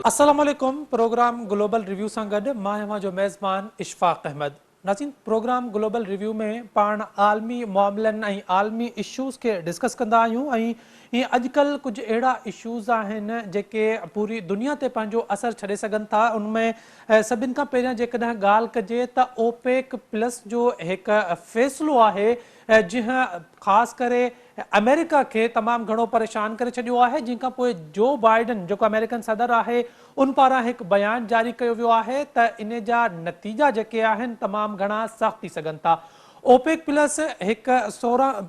अस्सलाम वालेकुम। Programme global review सां गॾु मां आहियां जो मेज़बान इशफाक अहमद। नाज़रीन, प्रोग्राम ग्लोबल रिव्यू में पाण आलमी मामलनि ऐं आलमी इश्यूज़ खे डिस्कस कंदा आहियूं ऐं हीअं अॼुकल्ह कुझु अहिड़ा इश्यूज़ आहिनि जेके पूरी दुनिया ते पंहिंजो असरु छॾे सघनि था। उनमें सभिनि खां पहिरियां जेकॾहिं ॻाल्हि कजे त ओपेक प्लस जो हिकु फ़ैसिलो आहे जंहिं ख़ासि करे अमेरिका के तमामु घणो परेशान करे छॾियो आहे, जंहिंखां पोइ जो बाइडन जेको अमेरिकन सदर आहे उन पारां हिकु बयान जारी कयो वियो आहे त इन जा नतीजा जेके आहिनि तमामु घणा सख़्त थी सघनि था। ओपेक प्लस हिकु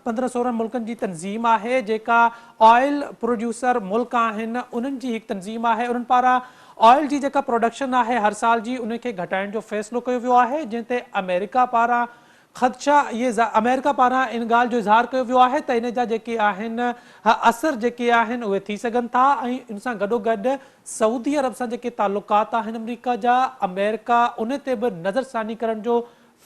15-16 मुल्कनि जी तंज़ीम आहे जेका ऑयल प्रोड्यूसर मुल्क आहिनि उन्हनि जी हिकु तंज़ीम आहे। उन्हनि पारां ऑयल जी जेका प्रोडक्शन आहे हर साल जी उनखे घटाइण जो फ़ैसिलो कयो वियो आहे, जंहिं ते अमेरिका पारां ख़दशा अमेरिका पारां इन ॻाल्हि जो इज़हार कयो वियो आहे त इन जा जेके आहिनि असर जेके आहिनि उहे थी सघनि था। ऐं इन सां गॾोगॾु सऊदी अरब सां जेके तालुकात आहिनि अमेरिका जा, अमेरिका उन ते बि नज़रसानी करण जो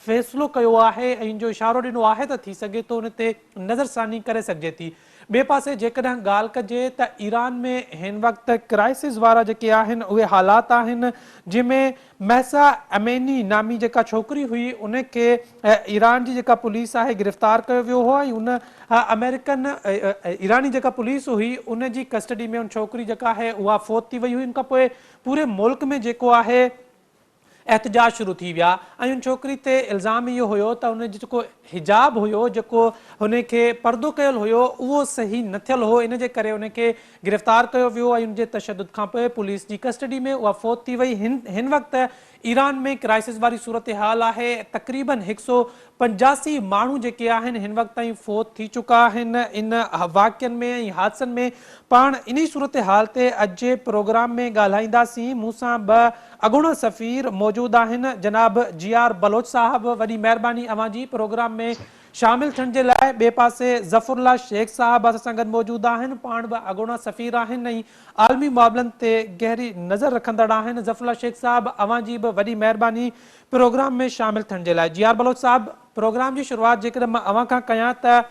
फ़ैसिलो कयो आहे ऐं जो इशारो ॾिनो आहे त थी सघे थो उन ते नज़रसानी करे सघिजे थी। ॿिए पासे जेकॾहिं ॻाल्हि कजे त ईरान में हिन वक़्तु क्राइसिस वारा जेके आहिनि उहे हालात आहिनि जंहिंमें महसा अमेनी नामी जेका छोकिरी हुई उनखे ईरान जी जेका पुलिस आहे गिरफ़्तार कयो वियो हो ऐं उन अमेरिकन ईरानी जेका पुलिस हुई उन जी कस्टडी में उन छोकिरी जेका आहे उहा फ़ौत थी वई हुई। उन खां पोइ पूरे मुल्क में जेको आहे एहतजाज शुरू थी विया ऐं उन छोकिरी ते इल्ज़ाम इहो हुयो त उन जो जेको हिजाब हुयो जेको हुनखे पर्दो कयल हुयो उहो सही न थियल हो, इन जे करे उनखे गिरफ़्तार कयो वियो ऐं उनजे तशदुद खां पोइ पुलिस जी कस्टडी में उहा फ़ौत थी वई। हिन वक़्तु ईरान में क्राइसिस वारी सूरत हाल आहे। तक़रीबन 185 माण्हू जेके आहिनि हिन वक़्त ताईं फ़ौत थी चुका आहिनि इन वाक़िअनि में ऐं हादसनि में। पाण इन सूरत हाल ते अॼु जे प्रोग्राम में ॻाल्हाईंदासीं। मूंसां ॿ अॻूणा सफ़ीर मौजूदु आहिनि, जनाब GR बलोच साहब, वॾी महिरबानी अवां जी प्रोग्राम में शामिल थियण जे लाइ। ॿिए पासे ज़फ़रुल्ला शेख साहब असां सां गॾु मौजूदु आहिनि, पाण बि अॻूणा सफ़ीर आहिनि ऐं आलमी मामलनि ते गहरी नज़र रखंदड़ आहिनि। ज़फ़रुल्ला शेख साहब अवां जी बि वॾी महिरबानी प्रोग्राम में शामिल थियण जे लाइ। GR बलोच साहब, प्रोग्राम जी शुरूआति जेकॾहिं मां अवां खां कयां त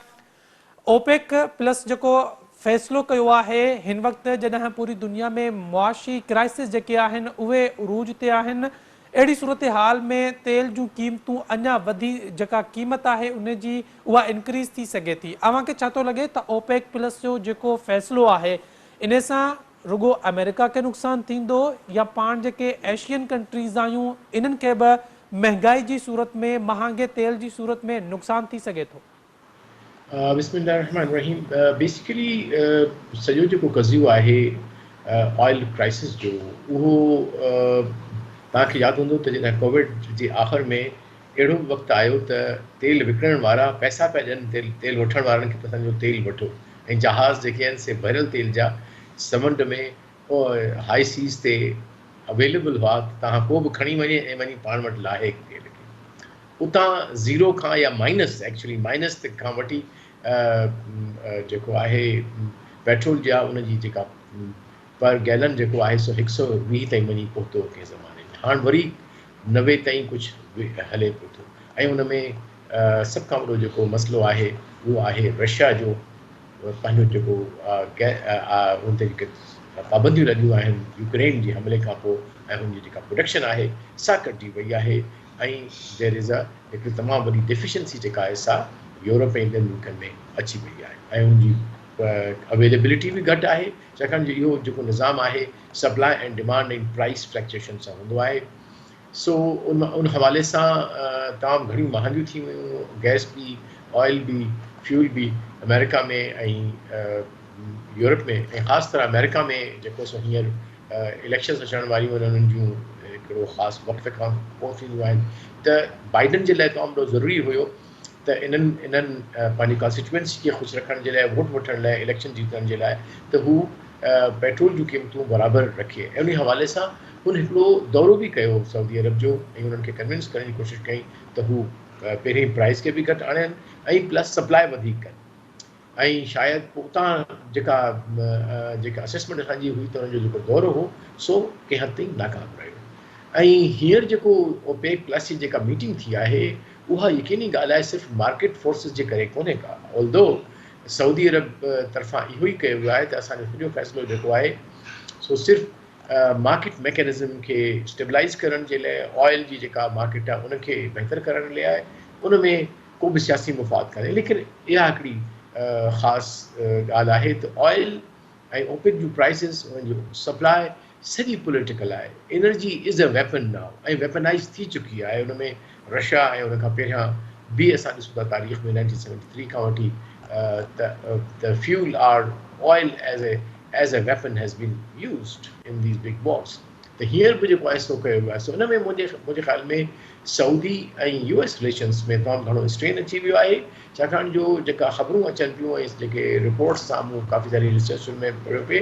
ओपेक प्लस जेको फ़ैसिलो कयो आहे हिन वक़्तु जॾहिं पूरी दुनिया में मुआशी क्राइसिस जेके आहिनि उहे उरूज ते आहिनि, अहिड़ी सूरत हाल में तेल जूं क़ीमतूं अञा वधी जेका क़ीमत आहे उन जी उहा इंक्रीज़ थी सघे थी। अव्हांखे छा थो लॻे त ओपेक प्लस जो जेको फ़ैसिलो आहे इन सां रुगो अमेरिका खे नुक़सानु थींदो या पाण जेके एशियन कंट्रीज़ आहियूं इन्हनि खे बि महंगाई जी सूरत में, महांगे तेल जी सूरत में नुक़सानु थी सघे थो? बिस्मिल्लाहिर्रहमानिर्रहीम। बेसिकली सॼो जेको कज़ियो आहे ऑयल क्राइसिस जो उहो तव्हांखे यादि हूंदो त जॾहिं कोविड जे आख़िर में अहिड़ो वक़्तु आयो त तेल विकिणण वारा पैसा पिया ॾियनि तेल वठण वारनि खे त असांजो तेल वठो, ऐं जहाज़ जेके आहिनि से भरियल तेल जा समुंड में हाई सीज़ ते अवेलेबल हुआ, तव्हां को बि खणी वञे ऐं वञी पाण वटि लाहे तेल खे उतां ज़ीरो खां या माइनस, एक्चुअली माइनस खां वठी जेको आहे पेट्रोल जा उनजी जेका पर गैलन जेको आहे सो 120 ताईं वञी पहुतो कंहिं ज़माने में। हाणे वरी 90 ताईं कुझु हले पियो थो। ऐं उन में सभु खां वॾो जेको मसइलो आहे उहो आहे रशिया जो पंहिंजो जेको उन ते जेके पाबंदियूं लॻियूं आहिनि यूक्रेन जे हमले खां पोइ ऐं हुनजी जेका प्रोडक्शन आहे सा कटिजी वई आहे ऐं देयर इज़ हिकु तमामु वॾी डेफिशिएंसी जेका आहे सा यूरोप ऐं ॿियनि मुल्कनि में अची वई आहे ऐं हुनजी अवेलेबिलिटी बि घटि आहे, छाकाणि जो इहो जेको निज़ामु आहे सप्लाई एंड डिमांड ऐं प्राइस फ्लक्चुएशन सां हूंदो आहे। सो उन हवाले सां तमामु घणियूं महांगियूं थी वियूं, गैस बि, ऑयल बि, फ्यूल बि अमेरिका में ऐं यूरोप में, ऐं ख़ासि तरह अमेरिका में जेको सो हींअर इलेक्शन्स अचण वारियूं आहिनि उन्हनि जूं हिकिड़ो ख़ासि वक़्त खां पोइ थींदियूं आहिनि त बाइडन जे लाइ तमामु वॾो ज़रूरी हुयो त इन्हनि पंहिंजी कॉन्स्टिट्यूएंसी खे ख़ुशि रखण जे लाइ, वोट वठण लाइ, इलेक्शन जीतण जे लाइ त हू पेट्रोल जूं क़ीमतूं बराबरि रखे। ऐं उन हवाले सां हुन हिकिड़ो दौरो बि कयो सऊदी अरब जो ऐं उन्हनि खे कन्विंस करण जी कोशिशि कई त हू पहिरीं प्राइस खे बि घटि आणनि ऐं प्लस सप्लाई वधीक कनि। ऐं शायदि पोइ उतां जेका असेसमेंट असांजी हुई त हुनजो जेको दौरो हो सो कंहिं हद ताईं नाकाम रहियो। ऐं हींअर जेको ओपेक प्लस जी जेका मीटिंग थी आहे उहा यकीनी ॻाल्हि आहे सिर्फ़ु मार्केट फोर्सिस जे करे कोन्हे का, ऑल्दो सऊदी अरब तरफ़ां इहो ई कयो वियो आहे त असांजो सॼो फ़ैसिलो जेको आहे सो सिर्फ़ु मार्केट मैकेनिज़्म खे स्टेबलाइज़ करण जे लाइ, ऑयल जी जेका मार्केट आहे उनखे बहितर करण लाइ आहे, उन में को बि सियासी मुफ़ाद कान्हे। लेकिन इहा हिकिड़ी ख़ासि ॻाल्हि आहे त ऑयल ऐं ओपेक जूं प्राइसिस, उन्हनि जो सप्लाई सॼी पॉलिटिकल आहे। Energy is a weapon now, ऐं वेपनाइज़ थी चुकी आहे। उन में रशिया ऐं उन खां पहिरियां बि असां ॾिसूं था तारीख़ में 1973 खां वठी the fuel or oil as a weapon has been used in these big wars. त हींअर बि जेको फ़ैसिलो कयो वियो आहे सो उन में मुंहिंजे ख़्याल में सऊदी ऐं US रिलेशन्स में तमामु घणो स्ट्रेन अची वियो आहे, छाकाणि जो जेका ख़बरूं अचनि पियूं ऐं जेके रिपोर्ट्स साम्हूं काफ़ी सारी रिसर्चुनि में पढ़ियो पिए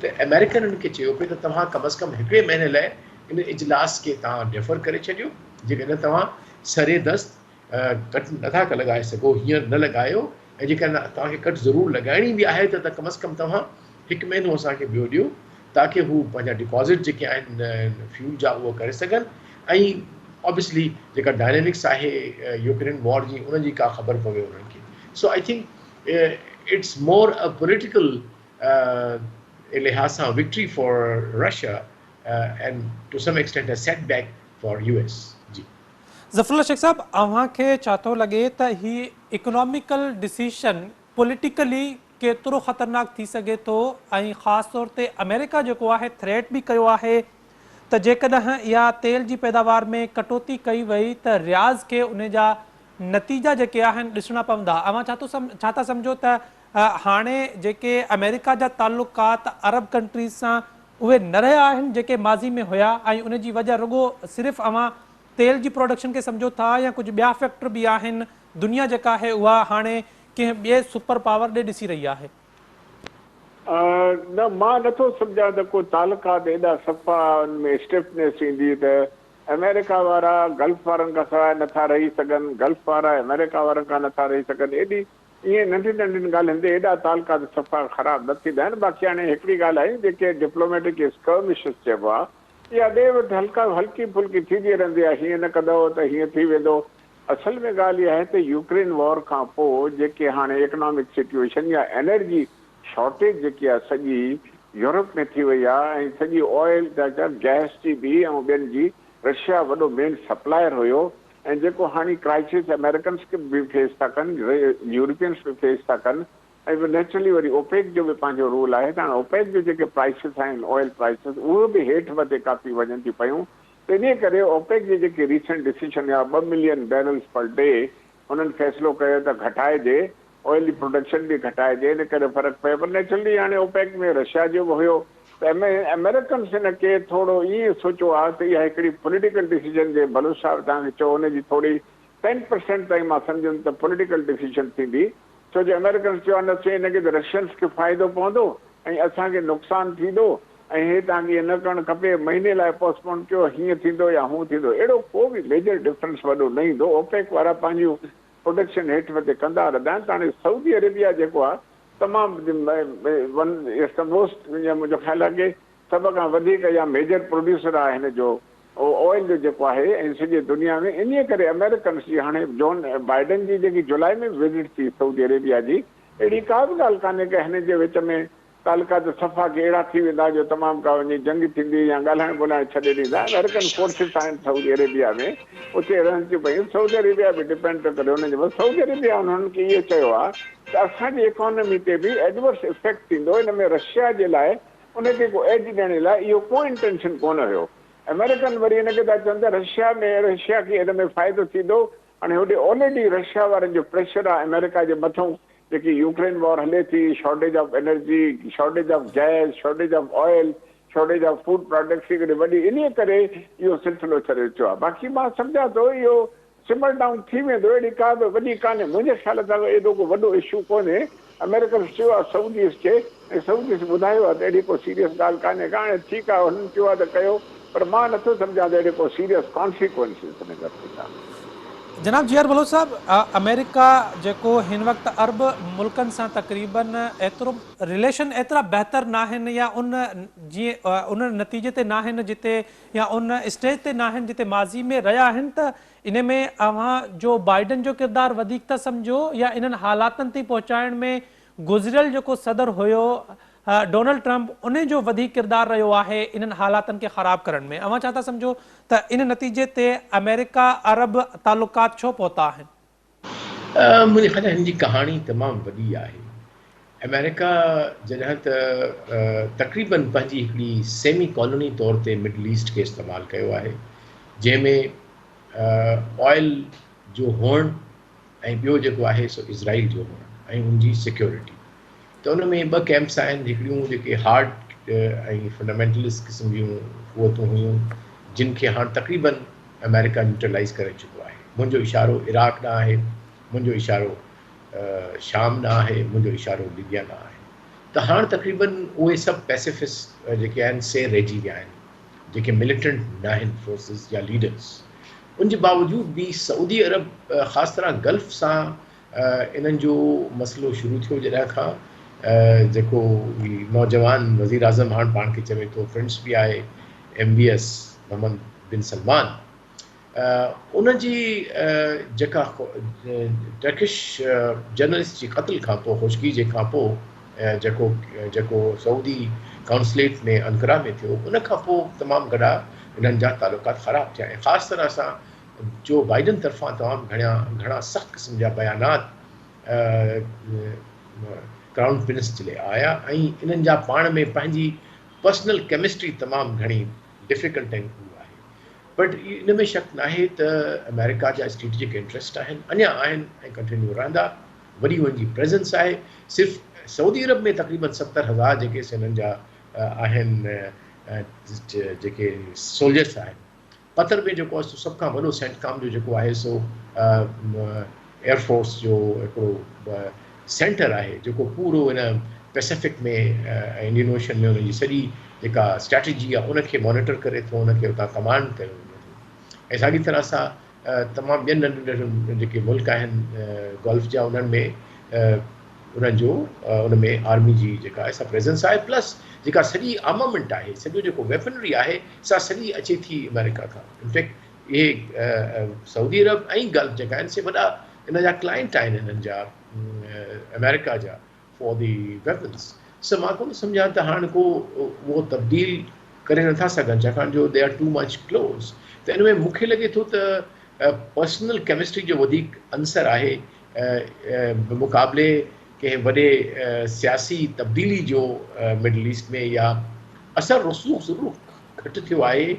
त अमेरिकननि खे चयो पिए त तव्हां कम अज़ कम हिकिड़े महीने लाइ इन इजलास खे तव्हां डेफर करे छॾियो, जेकॾहिं तव्हां सरे दस्त कट नथा लॻाए सघो हींअर न लॻायो, ऐं जेकॾहिं तव्हांखे कट ज़रूरु लॻाइणी बि आहे त कम अज़ कम तव्हां हिकु महीनो असांखे ॿियो ॾियो, ताकी हू पंहिंजा डिपॉज़िट जेके आहिनि फ्यूल जा उहो करे सघनि। ऐं ऑब्वियसली जेका डायनेमिक्स आहे यूक्रेन वॉर जी, उनजी का ख़बर पवे उन्हनि खे। So I think it's more a political लिहाज़ सां victory for Russia and to some extent a setback for US। जी ज़फ़रुल्लाह शेख साहब, अव्हांखे छा थो लॻे त ही इकोनॉमिकल डिसीशन पॉलिटिकली केतिरो ख़तरनाक थी सघे थो, ऐं ख़ासि तौर ते अमेरिका जेको आहे थ्रेट बि कयो आहे त जेकॾहिं इहा तेल जी पैदावार में कटौती कई वई त रियाज़ खे उन जा नतीजा जेके आहिनि ॾिसणा पवंदा। अव्हां छा था सम्झो त हाणे जेके अमेरिका जा ताल्लुकात अरब कंट्रीज़ सां उहे न रहिया आहिनि जेके माज़ी में हुया, ऐं उन जी वजह रुगो सिर्फ़ु अव्हां तेल जी प्रोडक्शन खे सम्झो था या कुझु ॿिया फैक्टर बि आहिनि, दुनिया जेका आहे उहा हाणे कंहिं ॿिए सुपर पावर ॾे ॾिसी रही आहे? न, मां नथो सम्झां त को तालुकात एॾा सफ़ा उनमें स्टिफनेस ईंदी त अमेरिका वारा गल्फ वारनि खां सवाइ नथा रही सघनि, गल्फ वारा अमेरिका वारनि खां नथा रही सघनि। एॾी ईअं नंढियुनि नंढियुनि ॻाल्हियुनि ते एॾा तालुकात सफ़ा ख़राब न थींदा आहिनि। बाक़ी हाणे हिकिड़ी ॻाल्हि आहे, जेके डिप्लोमेटिक स्कर्मिशिस चइबो आहे, इहा ॾे वठि हल्की फुल्की थींदी रहंदी आहे, हीअं न कंदव त हीअं थी वेंदो। असल में ॻाल्हि इहा आहे त यूक्रेन वॉर खां पोइ जेके हाणे इकोनॉमिक सिचुएशन या एनर्जी शॉर्टेज जेकी आहे सॼी यूरोप में थी वई आहे, ऐं सॼी ऑयल गैस जी बि ऐं ॿियनि जी, रशिया वॾो मेन सप्लायर हुयो, ऐं जेको हाणे क्राइसिस अमेरिकन्स खे बि फेस था कनि, यूरोपियंस बि फेस था कनि, ऐं नेचुरली वरी ओपेक जो बि पंहिंजो रोल आहे। त हाणे ओपेक जो जेके प्राइसिस आहिनि ऑयल प्राइसिस, उहे बि हेठि मथे काफ़ी वञनि थी पयूं। त इन करे ओपेक जी जेकी रीसेंट डिसीजन आहे 2 मिलियन बैरल्स पर डे, उन्हनि फ़ैसिलो कयो त घटाइजे, ऑयल जी प्रोडक्शन बि घटाइजे, इन करे फ़र्क़ु पियो। पर नेचुरली हाणे ओपेक में रशिया जो बि हुयो, त अमेरिकन्स हिन खे थोरो ईअं सोचियो आहे त इहा हिकिड़ी पॉलिटिकल डिसीजन जे बलूच साहिब तव्हांखे चओ, हुनजी थोरी 10% ताईं मां सम्झुमि त पॉलिटिकल डिसीजन थींदी, छो जो अमेरिकन्स चयो आहे न चई हिनखे त रशियन्स खे फ़ाइदो पवंदो ऐं असांखे नुक़सानु थींदो, ऐं हे तव्हांखे इहो न करणु खपे, महीने लाइ पोस्टपोन कयो, हीअं थींदो या हूअं थींदो। अहिड़ो को बि मेजर डिफरेंस वॾो न ईंदो। ओपेक वारा पंहिंजूं प्रोडक्शन हेठि मथे कंदा रहंदा आहिनि। त हाणे सऊदी अरेबिया जेको आहे तमामु मोस्ट, मुंहिंजो ख़्यालु आहे की सभ खां वधीक या मेजर प्रोड्यूसर आहे हिन जो ऑयल जो जेको आहे, ऐं सॼे दुनिया में। इन करे अमेरिकन्स जी हाणे जॉन बाइडन जी जेकी जुलाई में विज़िट थी सऊदी अरेबिया जी, अहिड़ी का बि ॻाल्हि कान्हे की हिन जे विच में तालुकात सफ़ा के अहिड़ा थी वेंदा जो तमामु का वञी जंग थींदी या ॻाल्हाइण ॿोलाइण छॾे ॾींदा। अमेरिकन फोर्सिस आहिनि सऊदी अरेबिया में, उते रहनि थियूं पयूं। सऊदी अरेबिया बि डिपेंड थो करे हुनजे। सऊदी अरेबिया उन्हनि खे इहो चयो आहे त असांजी इकोनॉमी ते बि एडवर्स इफेक्ट थींदो, हिन में रशिया जे लाइ उनखे को एज ॾियण लाइ इहो को इंटेंशन कोन हुयो। अमेरिकन वरी हिनखे था चवनि त रशिया खे हिन में फ़ाइदो थींदो। हाणे होॾे ऑलरेडी रशिया वारनि जो प्रेशर आहे अमेरिका जे मथां, जेकी यूक्रेन वॉर हले थी, shortage of energy, shortage of gas, shortage of oil, shortage of food products हिकिड़ी वॾी, इन करे इहो सिलसिलो छॾे थियो आहे। बाक़ी मां सम्झां थो इहो सिमल डाउन थी वेंदो, अहिड़ी का बि वॾी कान्हे। मुंहिंजे ख़्याल सां एॾो को वॾो इशू कोन्हे। अमेरिकन चयो आहे सऊदीस खे, ऐं सऊदीस ॿुधायो आहे त अहिड़ी को सीरियस ॻाल्हि कान्हे का। हाणे ठीकु आहे, हुननि चयो आहे त कयो, पर मां नथो सम्झां त अहिड़े को सीरियस कॉन्सिक्वेंसिस हिन जा थींदा। जनाब जियर बलोच साहब, अमेरिका जेको हिन वक़्तु अरब मुल्कनि सां तक़रीबन एतिरो रिलेशन एतिरा बहितर न आहिनि, या उन जीअं उन नतीजे ते न आहिनि जिते, या उन स्टेज ते न आहिनि जिते माज़ी में रहिया आहिनि, त इन में अव्हां जो बाइडन जो किरदारु वधीक था सम्झो, या इन्हनि हालातनि ताईं पहुचाइण में गुज़रियल जेको सदर हुयो डोनाल्ड ट्रंप उन जो वधीक किरदारु रहियो आहे इन्हनि हालातनि खे ख़राब करण में। अवां छा था सम्झो त इन नतीजे ते अमेरिका अरब तालुकात छो पहुता आहिनि? मुंहिंजे ख़्याल हिन जी कहाणी तमामु वॾी आहे। अमेरिका जॾहिं त तक़रीबन पंहिंजी हिकिड़ी सेमी कॉलोनी तौर ते मिडल ईस्ट खे इस्तेमालु कयो आहे, जंहिंमें ऑयल जो हुअणु ऐं ॿियो जेको आहे सो इज़राइल जो हुअणु ऐं उनजी सिक्योरिटी। त उन में ॿ कैंप्स आहिनि, हिकिड़ियूं जेके हार्ड ऐं फंडामेंटलिस्ट क़िस्म जूं क़ुवतूं हुयूं, जिन खे हाणे तक़रीबन अमेरिका न्यूट्रलाइज़ करे चुको आहे। मुंहिंजो इशारो इराक़ ॾांहुं आहे, मुंहिंजो इशारो शाम ॾांहुं आहे, मुंहिंजो इशारो लीबिया ॾांहुं आहे। त हाणे तक़रीबन उहे सभु पैसिफिस्ट जेके आहिनि से रहिजी विया आहिनि, जेके मिलिटेंट न आहिनि फोर्सिस या लीडर्स। उन जे बावजूद भी सऊदी अरब ख़ासि तरह गल्फ सां इन्हनि जो मसइलो शुरू थियो जॾहिं खां जेको नौजवान वज़ीर आज़म हाणे पाण खे चवे थो फ्रेंड्स बि आहे, MBS मोहम्मद बिन सलमान, उन जी जेका टर्किश जर्नलिस्ट जी क़त्ल खां पोइ, ख़ुशकी जे खां पोइ जेको सऊदी काउंसलेट में अंकरा में थियो, उन खां पोइ तमामु घणा इन्हनि जा तालुकात ख़राब थिया ऐं ख़ासि तरह सां जो बाइडन तरफ़ां तमामु घणा सख़्त क़िस्म जा बयानात क्राउन प्रिंस जे लाइ आया ऐं इन्हनि जा पाण में पंहिंजी पर्सनल केमिस्ट्री तमामु घणी डिफिकल्ट ऐं आहे। बट इन में शक न आहे त अमेरिका जा स्ट्रेटेजिक इंट्रस्ट आहिनि, अञा आहिनि ऐं कंटिन्यू रहंदा। वॾी हुनजी प्रेजेंस आहे। सिर्फ़ु सऊदी अरब में तक़रीबन 70,000 जेके हिननि जा आहिनि जेके सोल्जर्स आहिनि। कतर में जेको आहे सभ खां वॾो सेंटकॉम जो जेको आहे सो एयरफोर्स जो हिकिड़ो सेंटर आहे, जेको पूरो इन पैसिफिक में इंडियन ओशन में उनजी सॼी जेका स्ट्रैटेजी आहे उनखे मॉनिटर करे थो, उनखे उतां कमांड करे थो। ऐं साॻी तरह सां तमामु ॿियनि नंढियूं नंढियूं जेके मुल्क आहिनि गल्फ जा, उन्हनि में उन्हनि जो उन में आर्मी जी जेका आहे सा प्रेजेंस आहे, प्लस जेका सॼी आर्मामेंट आहे, सॼो जेको वेपनरी आहे, सा सॼी अचे थी अमेरिका खां। इनफैक्ट इहे सऊदी अरब ऐं गल्फ जेका आहिनि से वॾा इन जा क्लाइंट आहिनि हिननि जा अमेरिका जा फॉर दी वेपन्स। सो मां कोन सम्झां त हाणे को उहो तब्दील करे नथा सघनि, छाकाणि जो they are too much close. त इन में मूंखे लॻे थो त पर्सनल केमिस्ट्री जो वधीक अंसर आहे मुक़ाबले कंहिं वॾे सियासी तब्दीली जो मिडल ईस्ट में, या असर रसूख ज़रूरु घटि थियो आहे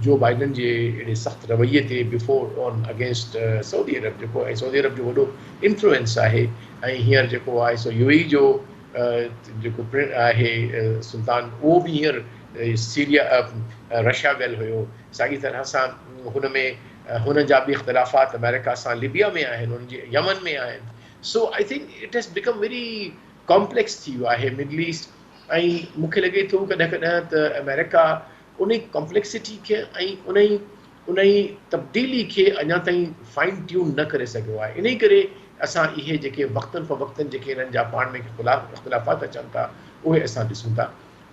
जो बाइडन जे अहिड़े सख़्तु रवैये ते बिफोर ऑन अगेंस्ट सऊदी अरब, जेको ऐं सऊदी अरब जो वॾो इन्फ्लुएंस आहे। ऐं हींअर जेको आहे सो UAE जो जेको आहे सुल्तान, उहो बि हींअर सीरिया रशिया वियल हुयो। साॻी तरह सां हुन में हुन जा बि इख़्तिलाफ़ात अमेरिका सां लिबिया में आहिनि, हुननि जे यमन में आहिनि। So I think it has become very complex थी वियो आहे मिडल ईस्ट। ऐं मूंखे लॻे थो कॾहिं कॾहिं त अमेरिका उन कॉम्प्लेक्सिटी खे ऐं उन तब्दीली खे अञा ताईं फाइन ट्यून न करे सघियो आहे। इन करे असां इहे जेके वक़्तनि फ़वक़्तनि जेके हिननि जा पाण में इख़्तिलाफ़ात अचनि था, उहे असां ॾिसूं था।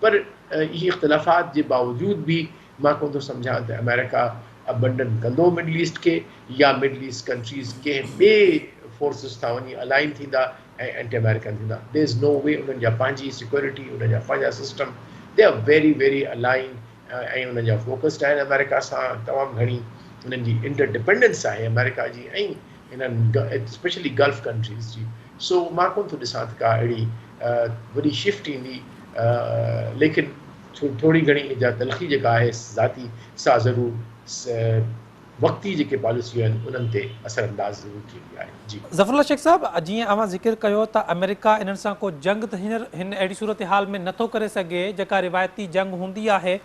पर इहे इख़्तिलाफ़ात जे बावजूद बि मां कोन थो सम्झां त अमेरिका अबंडन कंदो मिडल ईस्ट खे, या मिडल ईस्ट कंट्रीज़ कंहिं ॿिए फोर्सिस सां वञी अलाइन थींदा ऐं एंटी अमेरिकन थींदा। देयर इज़ नो वे। उन्हनि जा पंहिंजी सिक्योरिटी, उन्हनि जा पंहिंजा system, the are very very align ऐं उन्हनि जा फोकस्ड आहिनि अमेरिका सां। तमामु घणी उन्हनि जी इंटरडिपेंडेंस आहे अमेरिका जी ऐं इन्हनि स्पेशली गल्फ कंट्रीज़ जी। सो मां कोन थो ॾिसां त का अहिड़ी वॾी शिफ्ट ईंदी, लेकिन थोरी घणी जा तलख़ी जेका आहे ज़ाती सां ज़रूरु वक़्ती जेके पॉलिसियूं आहिनि उन्हनि ते असरअंदाज़ ज़रूरु थींदी आहे। जी ज़फ़रुल्लाह शेख साहब, जीअं अवां ज़िक्र कयो त अमेरिका इन्हनि सां को जंग त हिन अहिड़ी सूरत हाल में नथो करे सघे जेका रिवायती जंग हूंदी आहे।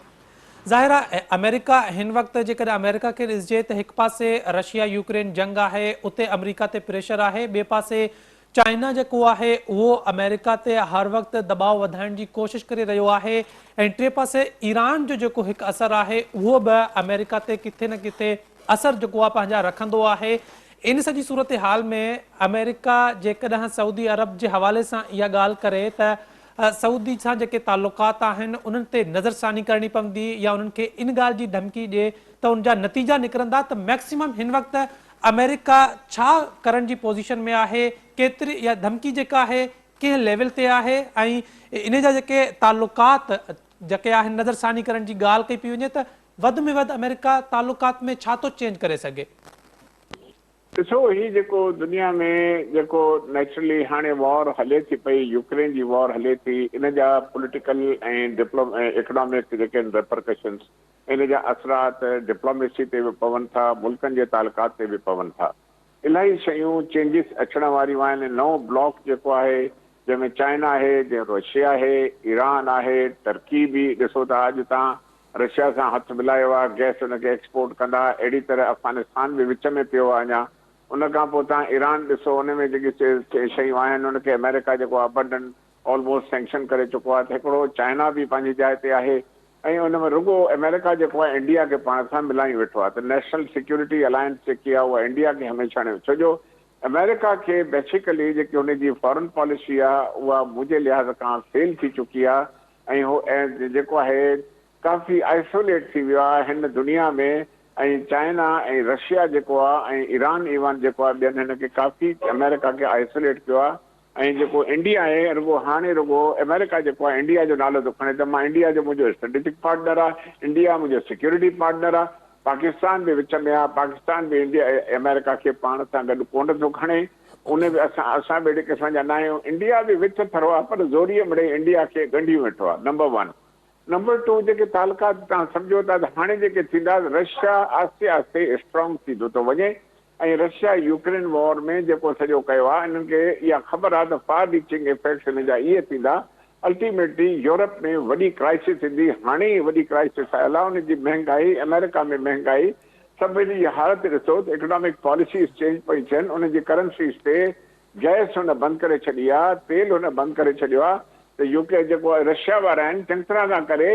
ज़ाहिर आहे अमेरिका हिन वक़्तु जेकॾहिं अमेरिका खे ॾिसिजे त हिकु पासे रशिया यूक्रेन जंग आहे, उते अमेरिका ते प्रेशर आहे, ॿिए पासे चाइना जेको आहे उहो अमेरिका ते हर वक़्तु दबाव वधाइण जी कोशिश करे रहियो आहे, ऐं टे पासे ईरान जो जेको हिकु असरु आहे उहो बि अमेरिका ते किथे न किथे असर जेको आहे पंहिंजा रखंदो आहे। इन सॼी सूरत हाल में अमेरिका जेकॾहिं सऊदी अरब जे हवाले सां इहा ॻाल्हि करे त सऊदी सां जेके तालुकात आहिनि उन्हनि ते नज़रसानी करणी पवंदी, या उन्हनि खे इन ॻाल्हि जी धमकी ॾिए त उन जा नतीजा निकिरंदा, त मैक्सिमम हिन वक़्तु अमेरिका छा करण जी पोज़ीशन में आहे, केतिरी इहा धमकी जेका आहे कंहिं लेवल ते आहे ऐं इन जा जेके तालुकात जेके आहिनि नज़रसानी करण जी ॻाल्हि कई पई वञे त वधि में वधि अमेरिका तालुकात में छा थो चेंज करे सघे? ॾिसो, ही जेको दुनिया में जेको नेचुरली हाणे वॉर हले थी पई, यूक्रेन जी वॉर हले थी, इन जा पॉलिटिकल ऐं इकोनॉमिक जेके आहिनि रेपरकशन्स, इन जा असरात डिप्लोमेसी ते बि पवनि था, मुल्कनि जे तालुकात ते बि पवनि था। इलाही शयूं चेंजिस अचण वारियूं आहिनि। नओं ब्लॉक जेको आहे जंहिंमें चाइना आहे, जंहिं रशिया आहे, ईरान आहे, टर्की बि ॾिसो था अॼु तव्हां रशिया सां हथु मिलायो आहे, गैस हुनखे एक्सपोर्ट कंदा। अहिड़ी तरह अफ़गानिस्तान बि विच में पियो आहे अञा। उन खां पोइ तव्हां ईरान ॾिसो, हुन में जेकी शयूं आहिनि हुनखे अमेरिका जेको आहे अबंडन ऑलमोस्ट सैंक्शन करे चुको आहे। त हिकिड़ो चाइना बि पंहिंजी जाइ ते आहे ऐं उन में रुगो अमेरिका जेको आहे इंडिया खे पाण सां मिलाई वेठो आहे। त नेशनल सिक्योरिटी अलायंस जेकी आहे उहा इंडिया खे हमेशह ॾियो, छो जो अमेरिका खे बेसिकली जेकी हुनजी फॉरेन पॉलिसी आहे उहा मुंहिंजे लिहाज़ खां फेल थी चुकी आहे ऐं हो जेको आहे काफ़ी आइसोलेट थी वियो आहे हिन दुनिया में। ऐं चाइना ऐं रशिया जेको आहे ऐं ईरान जेको आहे ॿियनि हिनखे काफ़ी अमेरिका खे आइसोलेट कयो आहे। ऐं जेको इंडिया आहे रुगो हाणे रुगो अमेरिका जेको आहे इंडिया जो नालो थो खणे त मां इंडिया जो मुंहिंजो स्ट्रेटेजिक पार्टनर आहे, इंडिया मुंहिंजो सिक्योरिटी पार्टनर आहे। पाकिस्तान बि विच में आहे, पाकिस्तान बि इंडिया अमेरिका खे पाण सां गॾु कोन थो खणे। उन बि असां बि अहिड़े क़िस्म जा न आहियूं। इंडिया बि विच थरो आहे पर ज़ोरीअ मिड़े इंडिया खे ॻंढी वेठो आहे। नंबर 1। नंबर 2, जेके तालुकात तव्हां सम्झो था त हाणे जेके थींदा, रशिया आस्ते आस्ते स्ट्रॉन्ग थींदो थो वञे ऐं रशिया यूक्रेन वॉर में जेको सॼो कयो आहे इन्हनि खे इहा ख़बर आहे त फार रीचिंग इफेक्ट्स हिन जा इहे थींदा। अल्टीमेटली यूरोप में वॾी क्राइसिस ईंदी। हाणे ई वॾी क्राइसिस आयल आहे, उनजी महांगाई, अमेरिका में महांगाई, सभिनी जी हालत ॾिसो त इकोनॉमिक पॉलिसीज़ चेंज पई थियनि। उनजी करंसीज़ ते गैस हुन बंदि करे छॾी आहे, तेल हुन बंदि करे छॾियो आहे। त यूके जेको आहे रशिया वारा आहिनि चङी तरह सां करे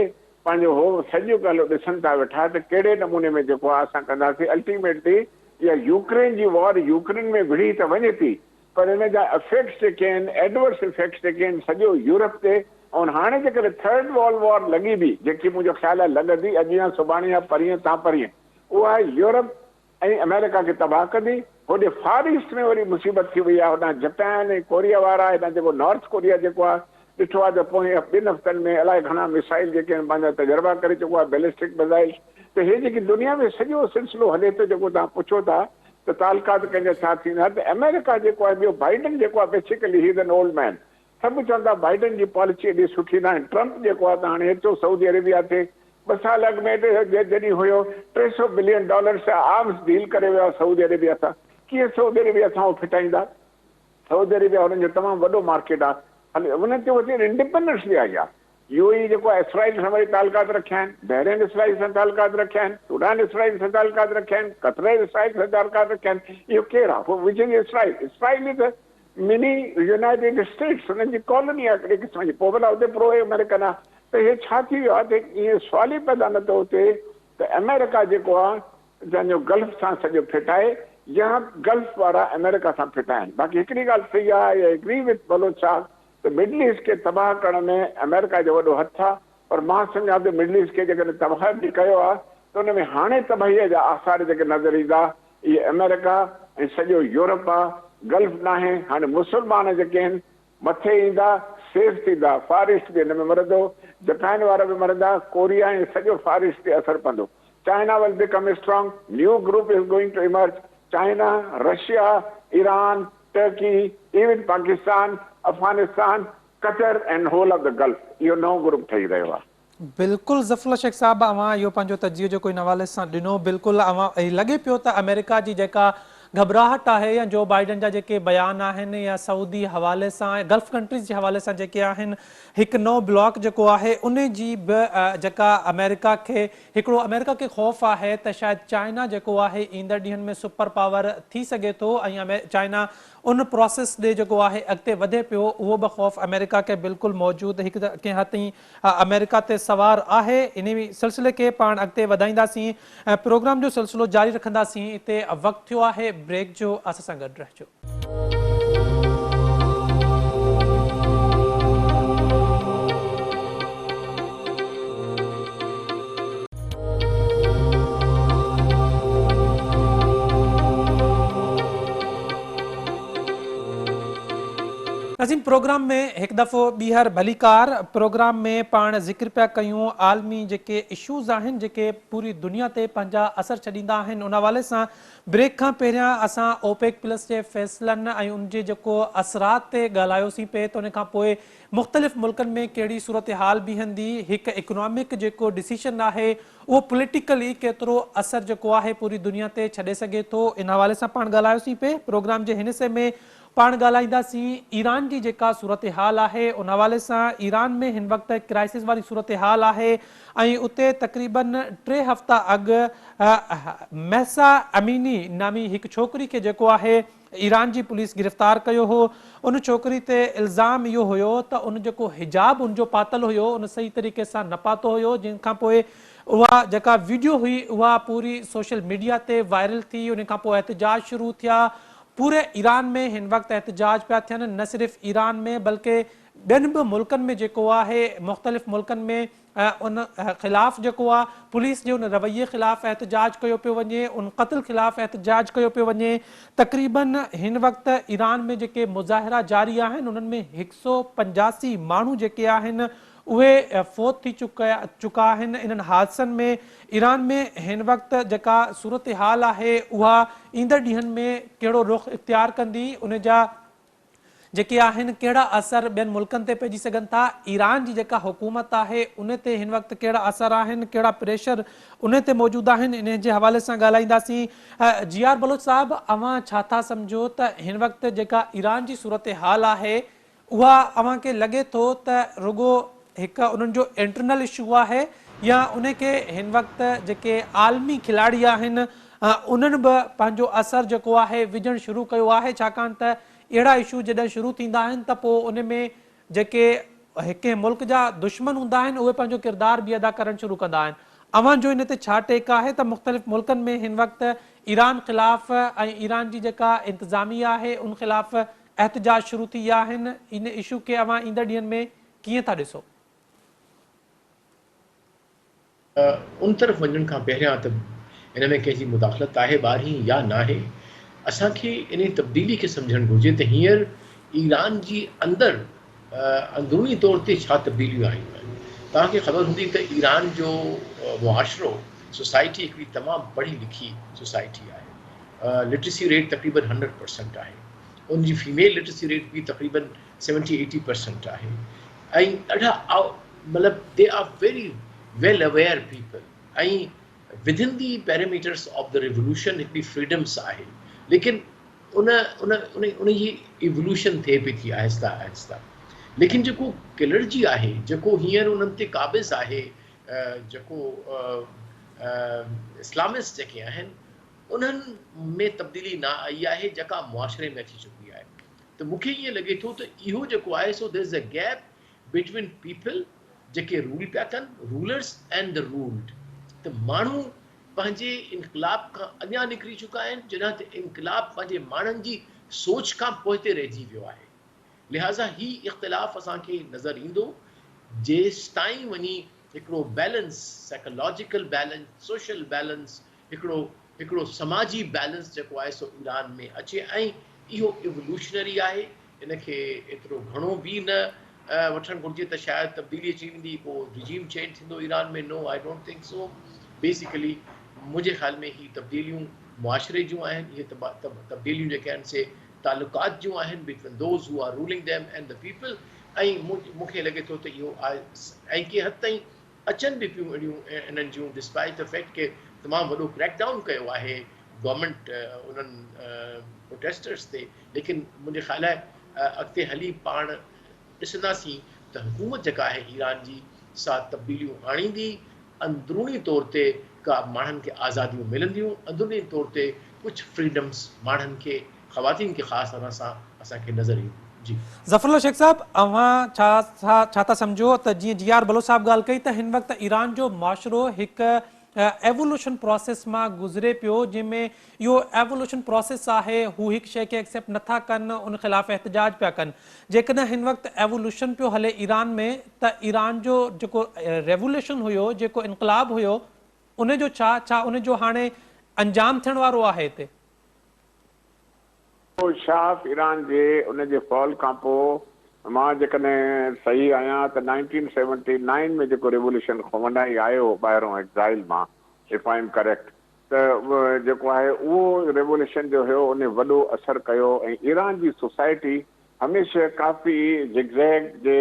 पंहिंजो हो सॼो ॻाल्हि ॾिसनि था वेठा त कहिड़े नमूने में जेको आहे असां कंदासीं। अल्टीमेटली इहा यूक्रेन जी वॉर यूक्रेन में विढ़ी त वञे थी पर हिन जा इफेक्ट्स जेके आहिनि, एडवर्स इफेक्ट्स जेके आहिनि सॼो यूरोप ते। ऐं हाणे जेकॾहिं थर्ड वर्ल्ड वॉर लॻी बि, जेकी मुंहिंजो ख़्यालु आहे लॻंदी अॼु या सुभाणे या परीहं तां परीहं, उहा यूरोप ऐं अमेरिका खे तबाह कंदी। होॾे फार ईस्ट में वरी मुसीबत थी वई आहे। होॾां जापान ऐं कोरिया वारा, हितां जेको नॉर्थ कोरिया जेको आहे ॾिठो आहे त पोइ 2 हफ़्तनि में अलाए घणा मिसाइल जेके आहिनि पंहिंजा तजुर्बा करे चुको आहे, बैलिस्टिक मिसाइल। त हे जेकी दुनिया में सॼो सिलसिलो हले थो जेको तव्हां पुछो था त तालुकात कंहिंजा छा थींदा, त अमेरिका जेको आहे ॿियो बाइडन जेको आहे basically he is an old man. सभु चवंदा बाइडन जी पॉलिसी एॾी सुठी न आहे। ट्रंप जेको आहे त हाणे हेतिरो सऊदी अरेबिया ते 2 साल अॻु में जॾहिं हुयो $300 बिलियन सां आर्म्स डील करे वियो आहे सऊदी अरेबिया सां। कीअं सऊदी अरेबिया सां उहो फिटाईंदा? सऊदी अरेबिया हुननि जो तमामु वॾो मार्केट आहे। हले उन ते वधी इंडिपेंडेंस बि आई आहे। यूएई जेको आहे इसराइल सां वरी तालुकात रखिया आहिनि, बहरेन इसराइल सां तालुकात रखिया आहिनि, सूडान इसराइल सां तालुकात रखिया आहिनि, कतर इसराइल सां तालुकात रखिया आहिनि। इहो केरु आहे? पोइ विच में Israel is the mini United status, हुननि जी कॉलोनी आहे हिकिड़े क़िस्म जी। पोइ भला हुते प्रो अमेरिकन आहे। त हे छा थी वियो आहे त इहे सुवाल ई पैदा न थो थिए त अमेरिका जेको आहे पंहिंजो गल्फ सां सॼो फिटाए या गल्फ वारा अमेरिका सां फिटाइनि। बाक़ी हिकिड़ी ॻाल्हि सही आहे, एग्री विथ बलोचार त मिडल ईस्ट खे तबाह करण में अमेरिका जो वॾो हथु आहे। पर मां सम्झां त मिडल ईस्ट खे जेकॾहिं तबाह बि कयो आहे त हुन में हाणे तबाहीअ जा आसार जेके नज़र ईंदा इहे अमेरिका ऐं सॼो यूरोप आहे। गल्फ न आहे। हाणे मुस्लमान जेके आहिनि मथे ईंदा, सेफ थींदा। फार ईस्ट बि हिन में मरंदो, जापान वारा बि मरंदा, कोरिया ऐं सॼो फार ईस्ट ते असरु पवंदो। China will become strong, new group is going to emerge. China, Russia, Iran, Turkey, even Pakistan, Afghanistan, Qatar and whole of the Gulf, इहो नओं ग्रुप ठही रहियो आहे। बिल्कुलु ज़फ़रुल्ला शेख साहब, अवां इहो पंहिंजो तजियो जेको इन हवाले सां ॾिनो, बिल्कुलु अवां लॻे पियो त अमेरिका जी जेका घबराहट आहे या जो बाइडन जा जेके बयान आहिनि या सऊदी हवाले सां गल्फ कंट्रीज़ जे हवाले सां जेके आहिनि, हिकु नओं ब्लॉक जेको आहे उन जी बि जेका अमेरिका खे ख़ौफ़ आहे त शायदि चाइना जेको आहे ईंदड़ ॾींहंनि में सुपर पावर थी सघे थो ऐं चाइना उन प्रोसेस ॾे जेको आहे अॻिते वधे पियो। उहो बि ख़ौफ़ अमेरिका खे बिल्कुलु मौजूदु हिकु कंहिं हद ताईं अमेरिका ते सवार आहे। इन सिलसिले खे पाण अॻिते वधाईंदासीं, प्रोग्राम जो सिलसिलो जारी रखंदासीं। हिते वक़्तु थियो आहे ब्रेक जो, असां सां गॾु रहिजो। नज़ीम, प्रोग्राम में एक दफ़ो ॿीहर भलीकार प्रोग्राम में पाण ज़िक्र पिया कयूं आलमी जेके इशूज़ आहिनि जेके पूरी दुनिया ते पंहिंजा असर छॾींदा आहिनि। उन हवाले सां ब्रेक खां पहिरियां असां ओपेक प्लस जे फ़ैसिलनि ऐं उनजे जेको असरात ते ॻाल्हायोसीं पिए त उन खां पोइ मुख़्तलिफ़ मुल्कनि में कहिड़ी सूरत हाल बीहंदी, हिकु इकोनॉमिक जेको डिसीशन आहे उहो पॉलिटिकली केतिरो असर जेको आहे पूरी दुनिया ते छॾे सघे थो, इन हवाले सां पाण ॻाल्हायोसीं पिए। प्रोग्राम जे हिन हिसे में पाण ॻाल्हाईंदासीं ईरान जी जेका सूरत हाल आहे उन हवाले सां। ईरान में हिन वक़्तु क्राइसिस वारी सूरत हाल आहे ऐं उते तक़रीबन 3 हफ़्ता अॻु महसा अमीनी नामी हिकु छोकिरी खे जेको आहे ईरान जी पुलिस गिरफ़्तार कयो हो। उन छोकिरी ते इल्ज़ाम इहो हुयो त उन जेको हिजाब उनजो पातल हुयो उन सही तरीक़े सां न पातो हुयो, जिनखां पोइ उहा जेका वीडियो हुई उहा पूरी सोशल मीडिया ते वायरल थी। उन खां पोइ एहतजाज शुरू थिया। पूरे ईरान में हिन वक़्तु एहतजाज पिया थियनि, न सिर्फ़ ईरान में बल्कि ॿियनि बि मुल्कनि में जेको आहे मुख़्तलिफ़ मुल्कनि में उन ख़िलाफ़ जेको आहे पुलिस जे उन रवैये ख़िलाफ़ एहतजाज कयो पियो वञे, उन क़त्ल ख़िलाफ़ एहतजाज कयो पियो वञे। तक़रीबन हिन वक़्तु ईरान में जेके मुज़ाहिरा जारी आहिनि उन्हनि में 185 माण्हू जेके आहिनि उहे फ़ौत थी चुका आहिनि इन्हनि हादसनि में। ईरान में हिन वक़्तु जेका सूरत हाल आहे उहा ईंदड़ ॾींहंनि में कहिड़ो रुख़ इख़्तियार कंदी, उन जा जेके आहिनि कहिड़ा असर ॿियनि मुल्कनि ते पइजी सघनि था, ईरान जी जेका हुकूमत आहे उन ते हिन वक़्तु कहिड़ा असर आहिनि, कहिड़ा प्रेशर उन ते मौजूदु आहिनि, इन जे हवाले सां ॻाल्हाईंदासीं। GR बलोच साहब, अव्हां छा था सम्झो त हिन वक़्तु जेका ईरान जी सूरत हाल आहे उहा अव्हां खे लॻे थो त रुगो हिकु उन्हनि जो इंटरनल इशू आहे या उन खे हिन वक़्तु जेके आलमी खिलाड़ी आहिनि उन्हनि बि पंहिंजो असर जेको आहे विझणु शुरू कयो आहे, छाकाणि त अहिड़ा इशू जॾहिं शुरू थींदा आहिनि त पोइ उन में जेके हिकु मुल्क जा दुश्मन हूंदा आहिनि उहे पंहिंजो किरदार बि अदा करणु शुरू कंदा आहिनि। अव्हां जो इन ते छा टेक आहे त मुख़्तलिफ़ मुल्कनि में हिन वक़्तु ईरान ख़िलाफ़ ऐं ईरान जी जेका इंतिज़ामिया आहे उन ख़िलाफ़ एहतजाज शुरू थी विया आहिनि, इन इशू खे अव्हां ईंदड़ ॾींहंनि में कीअं था ॾिसो? उन तरफ़ वञण खां पहिरियां त इन में कंहिंजी मुदाख़लत आहे ॿारहीं या न आहे, असांखे इन तब्दीली खे सम्झणु घुरिजे त हींअर ईरान जी अंदरूनी तौर ते छा तब्दीलियूं आयूं आहिनि। तव्हांखे ख़बर हूंदी त ईरान जो मुआशिरो सोसाइटी हिकिड़ी तमामु पढ़ी लिखी सोसाइटी आहे। लिटरेसी रेट तक़रीबन 100% आहे, उनजी फीमेल लिटरेसी रेट बि तक़रीबन 70-80% आहे ऐं ॾाढा मतिलबु they are very well aware people ऐं within the parameters of the revolution हिकिड़ी फ्रीडम्स आहे, लेकिन उन जी इवोल्यूशन थिए पई थी आहिस्ता आहिस्ता। लेकिन जेको क्लर्जी आहे, जेको हींअर उन्हनि ते क़ाबिज़ आहे, जेको इस्लामिस्ट जेके आहिनि उन्हनि में तब्दीली न आई आहे जेका मुआशिरे में अची चुकी आहे। त मूंखे ईअं लॻे थो त इहो जेको आहे so there is a gap between people जेके रूल पिया कनि, रूलर्स एंड द रूल्ड। त माण्हू पंहिंजे इनकलाब खां अञा निकिरी चुका आहिनि, जॾहिं त इनकलाब पंहिंजे माण्हुनि जी सोच खां पोइते रहिजी वियो आहे। लिहाज़ा ही इख़्तिलाफ़ असांखे नज़र ईंदो जेसि ताईं वञी हिकिड़ो balance, psychological balance, social balance, हिकिड़ो समाजी बैलेंस जेको आहे सो ईरान में अचे। ऐं इहो इवोल्यूशनरी आहे, इनखे एतिरो घणो बि न वठणु घुरिजे त शायदि तब्दीली अची वेंदी, पोइ रिजीम चेंज थींदो ईरान में। No, I don't think so. Basically मुंहिंजे ख़्याल में ही तब्दीलियूं मुआशिरे जूं आहिनि, इहे तब्दीलियूं जेके आहिनि से तालुकात जूं आहिनि between those who are ruling them and the people. ऐं मूंखे लॻे थो त इहो आहे ऐं कंहिं हद ताईं अचनि बि पियूं अहिड़ियूं इन्हनि जूं, डिस्पाइट द फैक्ट के तमामु वॾो क्रैकडाउन कयो आहे गवर्नमेंट उन्हनि प्रोटेस्टर्स ते। लेकिन मुंहिंजे ख़्याल आहे अॻिते हली पाण ॾिसंदासीं त हुकूमत जेका आहे ईरान जी सा तब्दीलियूं आणींदी, अंदरूनी तौर ते का माण्हुनि खे आज़ादियूं मिलंदियूं, अंदरूनी तौर ते कुझु फ्रीडम्स माण्हुनि खे, ख़वातीन खे ख़ासि तरह सां असांखे नज़र ईंदियूं। जी ज़फ़रुल्ला शेख साहब, अव्हां छा था सम्झो त जीअं GR बलोच साहब ॻाल्हि कई त हिन वक़्तु ईरान जो मुआशिरो हिकु एवोल्यूशन प्रोसेस मां गुज़रे पियो, जंहिंमें इहो एवोल्यूशन प्रोसेस आहे हू हिकु शइ खे एक्सेप्ट नथा कनि, उन ख़िलाफ़ एहतजाज पिया कनि। जेकॾहिं हिन वक़्तु एवोल्यूशन पियो हले ईरान में त ईरान जो जेको रेवोल्यूशन हुयो, जेको इनक़लाब हुयो, उन जो छा उन जो हाणे अंजाम थियण वारो आहे हिते? तो शाह ईरान जे उन जे फॉल खां पोइ मां जेकॾहिं सही आहियां त 1979 में जेको रेवोल्यूशन ख़ोमेनी आयो ॿाहिरों एक्ज़ाइल मां, इफ आई एम करेक्ट, त जेको आहे उहो रेवोल्यूशन जो हुयो उन वॾो असरु कयो ऐं ईरान जी सोसाइटी हमेशह काफ़ी ज़िगज़ैग जे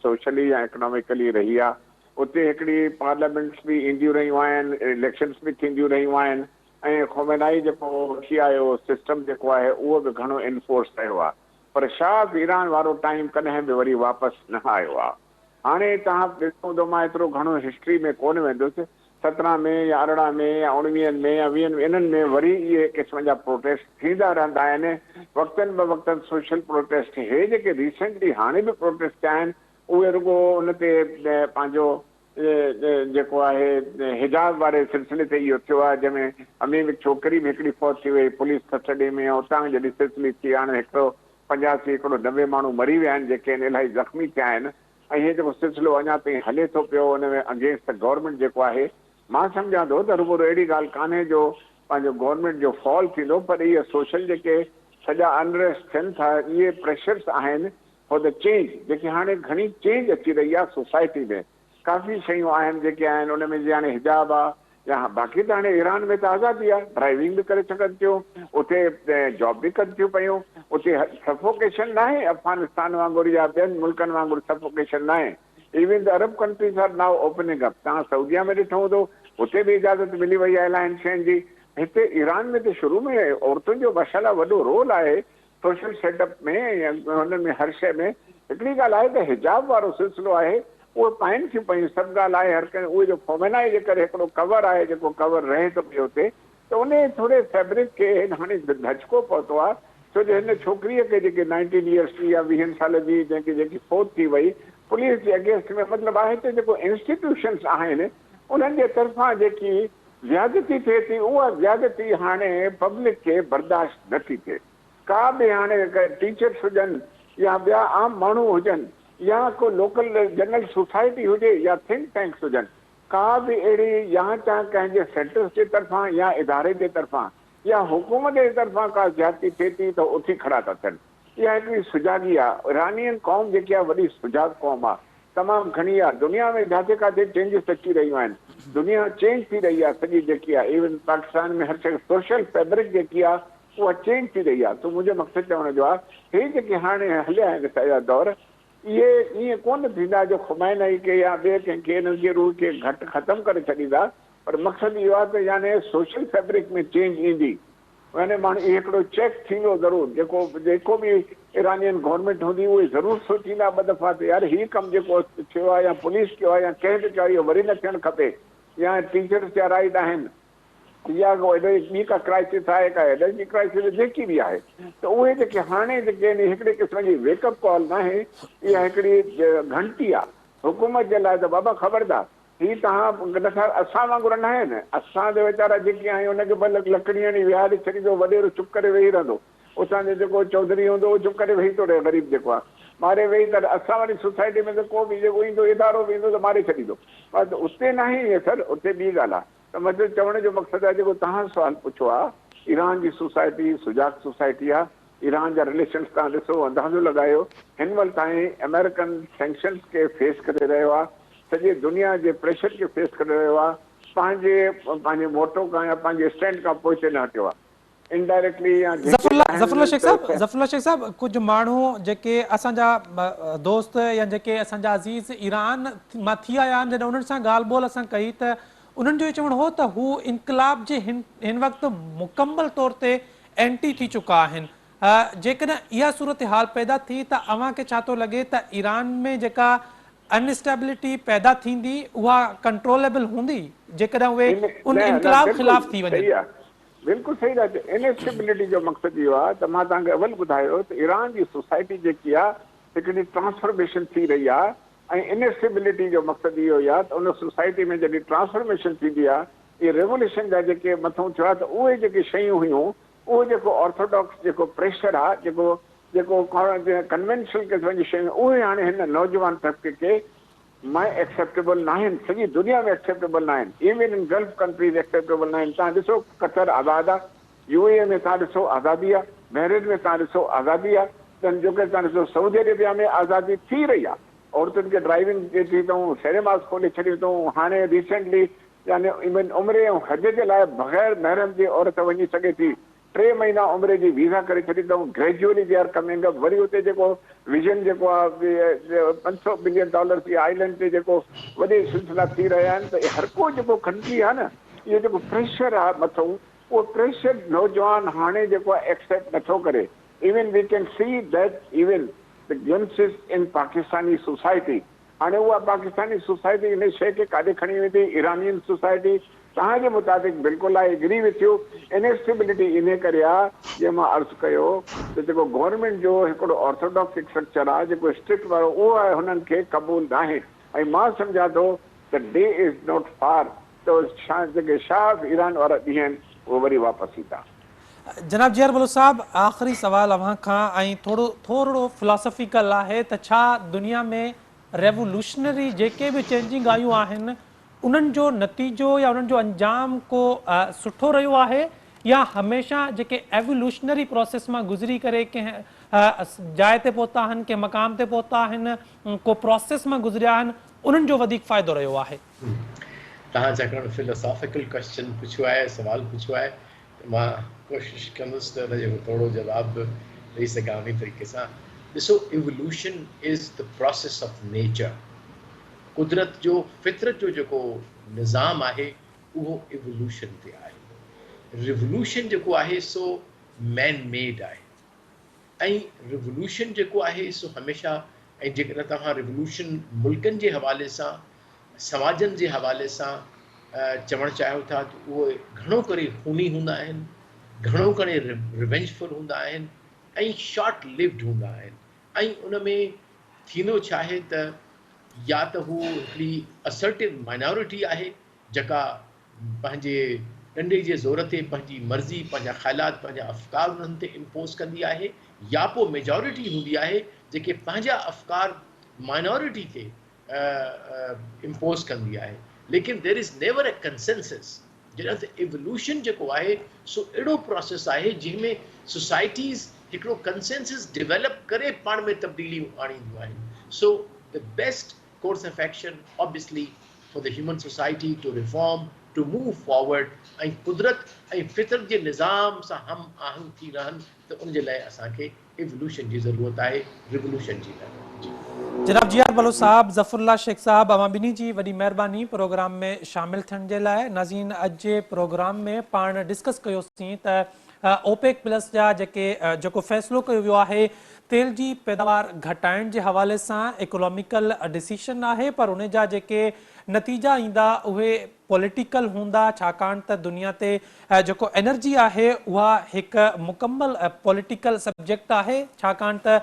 सोशली ऐं इकोनॉमिकली रही आहे। उते हिकिड़ी पार्लियामेंट्स बि ईंदियूं रहियूं आहिनि, इलेक्शन्स बि थींदियूं रहियूं आहिनि ऐं ख़ोमेनी जेको वठी आयो सिस्टम जेको आहे उहो बि घणो इन्फोर्स कयो आहे। पर शाह ईरान वारो टाइम कॾहिं बि वरी वापसि न आयो आहे। हाणे तव्हां ॾिसो हूंदो, मां एतिरो घणो हिस्ट्री में कोन वेंदुसि, 17 में या 18 में या 19 में या 20 में इन्हनि में वरी इहे क़िस्म जा प्रोटेस्ट थींदा रहंदा आहिनि, वक़्तनि ब वक़्तनि सोशल प्रोटेस्ट। हे जेके रिसेंटली हाणे बि प्रोटेस्ट थिया आहिनि उहे रुॻो उन ते पंहिंजो जेको आहे हिजाब वारे सिलसिले ते इहो थियो आहे, जंहिंमें अमीर छोकिरी बि हिकिड़ी फौत थी वई पुलिस कस्टडी में, उतां जॾहिं सिलसिले थी हाणे 185 हिकिड़ो 90 माण्हू मरी विया आहिनि जेके आहिनि, इलाही ज़ख़्मी थिया आहिनि ऐं हीअ जेको सिलसिलो अञा ताईं हले थो पियो उन में अगेंस्ट द गवर्नमेंट जेको आहे। मां सम्झां थो त रुॻो अहिड़ी ॻाल्हि कान्हे जो पंहिंजो गवर्नमेंट जो फॉल थींदो, पर इहे सोशल जेके सॼा अनरेस्ट थियनि था इहे प्रेशर्स आहिनि फॉर द चेंज, जेके हाणे घणी चेंज अची रही आहे सोसाइटी में। काफ़ी शयूं आहिनि जेके आहिनि उन में जीअं हाणे हिजाब आहे या बाक़ी त हाणे ईरान में त आज़ादी आहे, ड्राइविंग बि करे सघनि थियूं, उते जॉब बि कनि थियूं पियूं, उते सफोकेशन न आहे अफ़गानिस्तान वांगुरु या ॿियनि मुल्कनि वांगुरु सफोकेशन न आहे। Even the Arab countries are now opening up. तव्हां सऊदीया में ॾिठो हूंदो, उते बि इजाज़त मिली वई आहे इलाही शयुनि जी। हिते ईरान में त शुरू में औरतुनि जो माशाअल्लाह वॾो रोल आहे सोशल सेटअप में या हुननि में हर शइ में। हिकिड़ी ॻाल्हि आहे त हिजाब वारो सिलसिलो आहे उहे पाइनि थियूं पियूं, सभु ॻाल्हि आहे हर कंहिं, उहे जो ख़ोमेनी जे करे हिकिड़ो कवर आहे जेको कवर रहे थो पियो उते, त उन थोरे फैब्रिक खे हाणे धचको पहुतो आहे, छो जो हिन छोकिरीअ खे जेके 19 इयर्स जी या 20 साल जी जेकी फौत थी वई पुलिस जे अगेंस्ट में, मतिलबु आहे हिते जेको इंस्टीट्यूशन्स आहिनि उन्हनि जे तरफ़ां जेकी ज़्यादती थिए थी उहा ज़्यादती हाणे पब्लिक खे बर्दाश्त नथी थिए। का बि हाणे टीचर्स हुजनि या ॿिया आम माण्हू हुजनि या को लोकल जनरल सोसाइटी हुजे या थिंक टैंक्स हुजनि, का बि अहिड़ी या चाहे कंहिंजे सेंटर्स जे तरफ़ां या इदारे जे तरफ़ां या हुकूमत जे तरफ़ां का ज़्यादती थिए थी त उथी खड़ा था थियनि। इहा हिकिड़ी सुजाॻी आहे। ईरानियन क़ौम जेकी आहे वॾी सुजाॻ क़ौम आहे, तमामु घणी आहे। दुनिया में जिते किथे चेंजिस अची रहियूं आहिनि, दुनिया चेंज थी रही आहे सॼी जेकी आहे। इवन पाकिस्तान में हर शइ सोशल फैब्रिक जेकी आहे उहा चेंज थी रही आहे। त मुंहिंजो मक़सदु चवण जो आहे हे जेके हाणे हलिया आहिनि सॼा दौर, इहे ईअं कोन थींदा जो ख़ुमैनी के या ॿिए कंहिंखे हिननि जे रूल खे घटि ख़तमु करे छॾींदा, पर मक़सदु इहो आहे त यानी सोशल फैब्रिक में चेंज ईंदी। यानी माण्हू इहो हिकिड़ो चेक थींदो ज़रूरु, जेको बि ईरानियन गवर्नमेंट हूंदी उहे ज़रूरु सोचींदा ॿ दफ़ा त यार हीउ कमु जेको थियो आहे या पुलिस कयो आहे या कंहिं बि कयो इहो वरी न थियणु खपे, या टीचर्स जा राइट आहिनि या ॿी का क्राइसिस आहे का एनर्जी क्राइसिस जेकी बि आहे, त उहे जेके हाणे जेके आहिनि हिकिड़े क़िस्म जी वेकअप कॉल न आहे, इहा हिकिड़ी घंटी आहे हुकूमत जे लाइ त बाबा ख़बरदार हीअ तव्हां नथा असां वांगुरु न आहिनि। असां त वीचारा जेके आहियूं हुनखे भले लकड़ीअ हणी विहारे छॾींदो, वॾेरो चुप करे वेही रहंदो, उतां जो जेको चौधरी हूंदो उहो चुप करे वेही थो रहे, ग़रीब जेको आहे मारे वेही त असां वरी सोसाइटी में त को बि जेको ईंदो इदारो बि ईंदो त मारे छॾींदो। पर उते न आहे इहे सर, उते ॿी ॻाल्हि आहे। त मतिलबु चवण जो मक़सदु आहे जेको तव्हां सुवालु पुछो आहे, ईरान जी सोसाइटी सुजाॻ सोसाइटी आहे। ईरान जा रिलेशन्स तव्हां ॾिसो, अंदाज़ो लॻायो, हिन महिल ताईं अमेरिकन सैंक्शन्स खे फेस करे रहियो आहे, सॼे दुनिया जे प्रेशर खे फेस करे रहियो आहे, पंहिंजे मोटो खां या पंहिंजे स्टैंड खां पोइ न हटियो आहे। इनडायरेक्टली या ज़फ़रुल्लाह शेख साहब, कुझु माण्हू जेके असांजा दोस्त या जेके असांजा अज़ीज़ ईरान मां थी आया आहिनि, जॾहिं उन्हनि सां ॻाल्हि ॿोल असां कई त उन्हनि जो इहो चवणु हो त हू इनक़लाब जे हिन वक़्तु मुकमल तौर ते एंटी थी चुका आहिनि। जेकॾहिं इहा सूरत हाल पैदा थी त अव्हांखे छा थो लॻे त ईरान में जेका अनस्टेबिलिटी पैदा थींदी उहा कंट्रोलेबल हूंदी जेकॾहिं उहे उन इनक़लाब ख़िलाफ़ थी वञनि? बिल्कुलु सही था चओ। इनस्टेबिलिटी जो मक़सदु इहो आहे त मां तव्हांखे अवल ॿुधायो त ईरान जी सोसाइटी जेकी आहे हिकिड़ी ट्रांसफॉर्मेशन थी रही आहे, ऐं इनस्टेबिलिटी जो मक़सदु इहो ई आहे त उन सोसाइटी में जॾहिं ट्रांसफॉर्मेशन थींदी आहे, इहे रेवोल्यूशन जा जेके मथां थियो आहे त उहे जेके शयूं हुयूं, उहो जेको ऑर्थोडॉक्स जेको प्रेशर आहे, जेको कन्वेंशनल क़िस्म जी शयूं, उहे हाणे हिन नौजवान तबिके खे मां एक्सेप्टेबल न आहिनि, सॼी दुनिया में एक्सेप्टेबल न आहिनि, even in gulf countries acceptable न आहिनि। तव्हां ॾिसो कतर आज़ादु आहे, यूएई में तव्हां ॾिसो आज़ादी आहे, बहरीन में तव्हां ॾिसो आज़ादी आहे, त जोके तव्हां ॾिसो सऊदी अरेबिया में आज़ादी थी रही आहे, औरतुनि खे ड्राइविंग थी अथऊं, सिनेमास खोले छॾियूं अथऊं, हाणे रिसेंटली यानी इवन उमिरि ऐं हज जे लाइ बग़ैर महरम जे औरत वञी सघे थी, 3 महीना उमिरि जी वीज़ा करे छॾी अथऊं, gradually they are coming up, वरी उते जेको विजन जेको आहे $500 बिलियन जी आइलैंड ते जेको वॾे सिलसिला थी रहिया आहिनि, त हर को जेको कंट्री आहे न, इहो जेको प्रेशर आहे मथां, उहो प्रेशर नौजवान हाणे जेको आहे एक्सेप्ट नथो करे। Even we can see that even the glimpses in Pakistani society, हाणे उहा पाकिस्तानी सोसाइटी इन शइ खे काॾे खणी वेंदी, इरानियन सोसाइटी तव्हांजे मुताबिक़ बिल्कुलु I agree with you, instability इन करे आहे, जीअं मां अर्ज़ु कयो त जेको गवर्नमेंट जो हिकिड़ो ऑर्थोडॉक्स स्ट्रक्चर आहे, जेको स्ट्रिक्ट वारो, उहो आहे हुननि खे क़बूल न आहे। ऐं मां सम्झां थो त डे इज़ नॉट फार, त जेके शाह ईरान वारा ॾींहं आहिनि उहे वरी वापसि ईंदा। जनाब जियार बलोच साहब, आख़िरी सवाल अव्हां खां, ऐं थोरो फिलोसॉफिकल आहे, त छा दुनिया में रेवोल्यूशनरी जेके बि चेंजिंग आयूं आहिनि उन्हनि जो नतीजो या उन्हनि जो अंजाम को सुठो रहियो आहे, या हमेशह जेके एवोल्यूशनरी प्रोसेस मां गुज़री करे कंहिं जाइ ते पहुता आहिनि, कंहिं मक़ाम ते पहुता आहिनि, को प्रोसेस मां गुज़रिया आहिनि, उन्हनि जो वधीक फ़ाइदो रहियो आहे? तव्हां छाकाणि फिलोसॉफिकल क्वेश्चन पुछियो आहे, सवाल पुछियो आहे, त मां कोशिशि कंदुसि त हुनजो थोरो जवाबु ॾेई सघां उन तरीक़े सां। ॾिसो, evolution is the process of nature. कुदरत जो फितरत जो जेको निज़ाम आहे उहो इवोल्यूशन ते आहे। रिवोल्यूशन जेको आहे सो मैन मेड आहे, ऐं रिवोल्यूशन जेको आहे सो हमेशह, ऐं जेकॾहिं तव्हां रिवोल्यूशन मुल्कनि जे हवाले सां, समाजनि जे हवाले सां चवणु चाहियो था, त उहे घणो करे खूनी हूंदा आहिनि, घणो करे रिवेंजफुल हूंदा आहिनि, ऐं शॉर्ट लिव्ड हूंदा आहिनि। ऐं उन में थींदो छा आहे त या त हू हिकिड़ी असर्टिव माइनॉरिटी आहे जेका पंहिंजे डंडे जे ज़ोर ते पंहिंजी मर्ज़ी, पंहिंजा ख़्यालात, पंहिंजा अफ़कार उन्हनि ते इम्पोज़ कंदी आहे, या पोइ मेजॉरिटी हूंदी आहे जेके पंहिंजा अफ़कार माइनॉरिटी खे इम्पोज़ कंदी आहे। लेकिन there is never a consensus. जॾहिं त इवोल्यूशन जेको आहे सो अहिड़ो प्रोसेस आहे जंहिंमें सोसाइटीज़ हिकिड़ो कंसेंसस डेवलप करे पाण में तब्दीलियूं आणींदियूं आहिनि। So the best course of action obviously for the human society to reform, to move forward, ऐं कुदरत ऐं फितरत जे निज़ाम सां हम आहंग थी रहनि, त उन जे लाइ असांखे इवोल्यूशन जी ज़रूरत आहे, रिवोल्यूशन जी न। जनाब जियार बलोच साहब, ज़फ़रुल्लाह शेख साहब, अवां ॿिन्ही जी वॾी महिरबानी प्रोग्राम में शामिल थियण जे लाइ। नाज़रीन, अॼु जे प्रोग्राम में पाण डिस्कस कयोसीं त ओपेक प्लस जा जेको फ़ैसिलो कयो वियो आहे तेल जी पैदावार घटाइण जे हवाले सां इकोनॉमिकल डिसीशन आहे, पर उन जा जेके नतीजा ईंदा उहे पॉलिटिकल हूंदा, छाकाणि त दुनिया ते जेको एनर्जी आहे उहा हिकु मुकमल पॉलिटिकल सब्जेक्ट आहे, छाकाणि त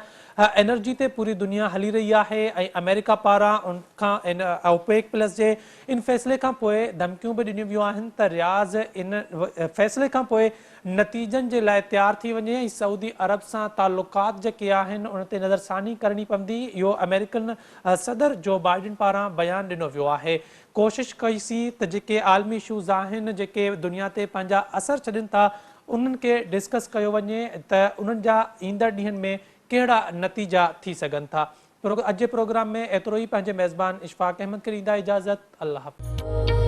एनर्जी ते पूरी दुनिया हली रही आहे, ऐं अमेरिका पारां उनखां इन ओपेक प्लस जे इन फ़ैसिले खां पोइ धमकियूं बि ॾिनियूं वियूं आहिनि त रियाज़ इन फ़ैसिले खां पोइ नतीजनि जे लाइ तयारु थी वञे, ऐं सऊदी अरब सां तालुकात जेके आहिनि उन ते नज़रसानी करणी पवंदी। इहो अमेरिकन सदर जो बाइडन पारां बयानु ॾिनो वियो आहे। कोशिशि कईसीं त जेके आलमी इशूज़ आहिनि, जेके दुनिया ते पंहिंजा असर छॾनि था, उन्हनि खे डिस्कस कयो वञे त उन्हनि जा ईंदड़ ॾींहंनि में कहिड़ा नतीजा थी सघनि था। अॼु जे प्रोग्राम में एतिरो ई। पंहिंजे मेज़बान इशफाक अहमद खे ॾींदा इजाज़त। अल्लाह हाफ़िज़।